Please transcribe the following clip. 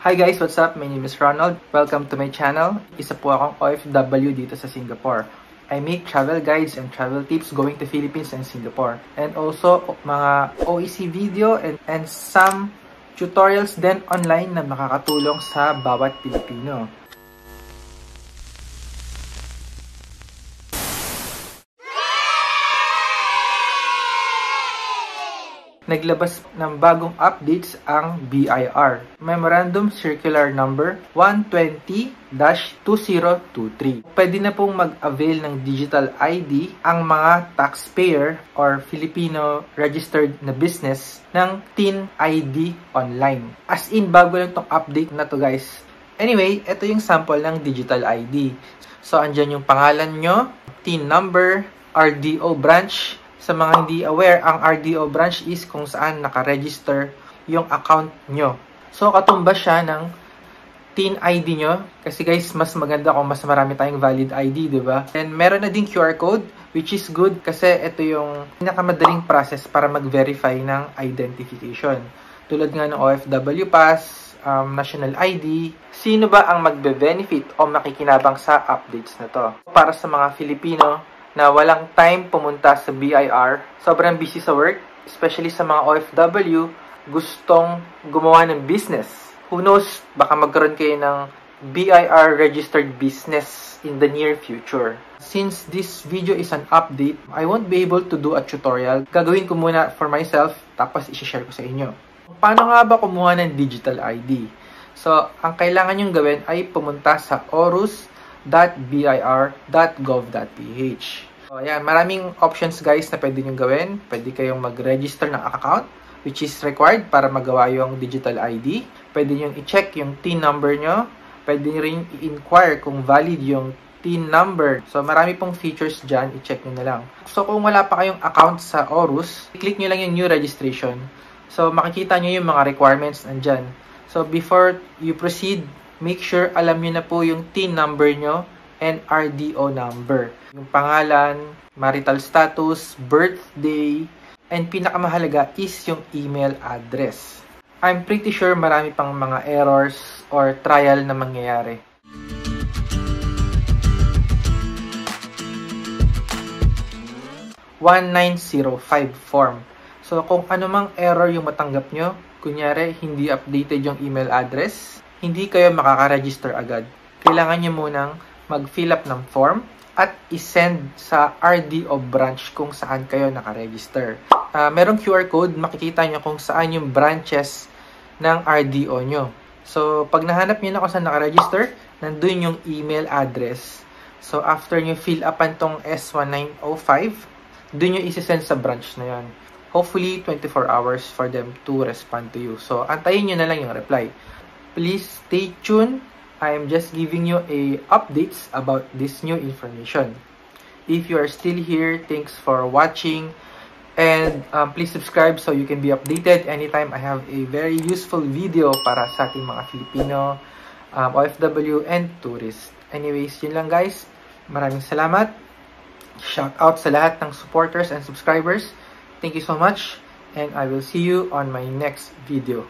Hi guys, what's up? My name is Ronald. Welcome to my channel. Isa po akong OFW dito sa Singapore. I make travel guides and travel tips going to Philippines and Singapore. And also, mga OEC video and some tutorials din online na makakatulong sa bawat Pilipino. Naglabas ng bagong updates ang BIR, Memorandum Circular Number 120-2023. Pwede na pong mag-avail ng digital ID ang mga taxpayer or Filipino registered na business ng TIN ID online. As in, bago lang tong update na to guys. Anyway, ito yung sample ng digital ID. So, andyan yung pangalan nyo, TIN number, RDO branch. Sa mga hindi aware, ang RDO branch is kung saan nakaregister yung account nyo. So, katumbas siya ng TIN ID nyo. Kasi guys, mas maganda kung mas marami tayong valid ID, di ba? And meron na din QR code, which is good kasi ito yung pinakamadaling process para mag-verify ng identification. Tulad nga ng OFW Pass, National ID. Sino ba ang magbe-benefit o makikinabang sa updates na to? Para sa mga Filipino na walang time pumunta sa BIR, sobrang busy sa work, especially sa mga OFW, gustong gumawa ng business. Who knows, baka magkaroon kayo ng BIR registered business in the near future. Since this video is an update, I won't be able to do a tutorial. Gagawin ko muna for myself, tapos i-share ko sa inyo. Paano nga ba kumuha ng digital ID? So, ang kailangan nyong gawin ay pumunta sa orus.bir.gov.ph. So, ayan, maraming options guys na pwede nyo gawin. Pwede kayong mag-register ng account, which is required para magawa yung digital ID. Pwede nyo i-check yung TIN number nyo. Pwede nyo rin i-inquire kung valid yung TIN number. So, marami pong features dyan. I-check nyo na lang. So, kung wala pa kayong account sa Orus, i-click nyo lang yung new registration. So, makikita nyo yung mga requirements nandyan. So, before you proceed, make sure alam nyo na po yung TIN number nyo and RDO number. Yung pangalan, marital status, birthday, and pinakamahalaga is yung email address. I'm pretty sure marami pang mga errors or trial na mangyayari. (1905) form. So, kung anumang error yung matanggap nyo, kunyari, hindi updated yung email address, hindi kayo makaka-register agad. Kailangan nyo munang mag-fill up ng form at isend sa RDO branch kung saan kayo naka-register. Merong QR code, makikita nyo kung saan yung branches ng RDO nyo. So, pag nahanap nyo na kung saan naka-register, nandun yung email address. So, after nyo fill upan tong S1905, dun nyo isisend sa branch na yon. Hopefully, 24 hours for them to respond to you. So, antayin nyo na lang yung reply. Please stay tuned. I am just giving you updates about this new information. If you are still here, thanks for watching. And please subscribe so you can be updated anytime I have a very useful video para sa ating mga Filipino, OFW, and tourists. Anyways, yun lang guys. Maraming salamat. Shout out sa lahat ng supporters and subscribers. Thank you so much, and I will see you on my next video.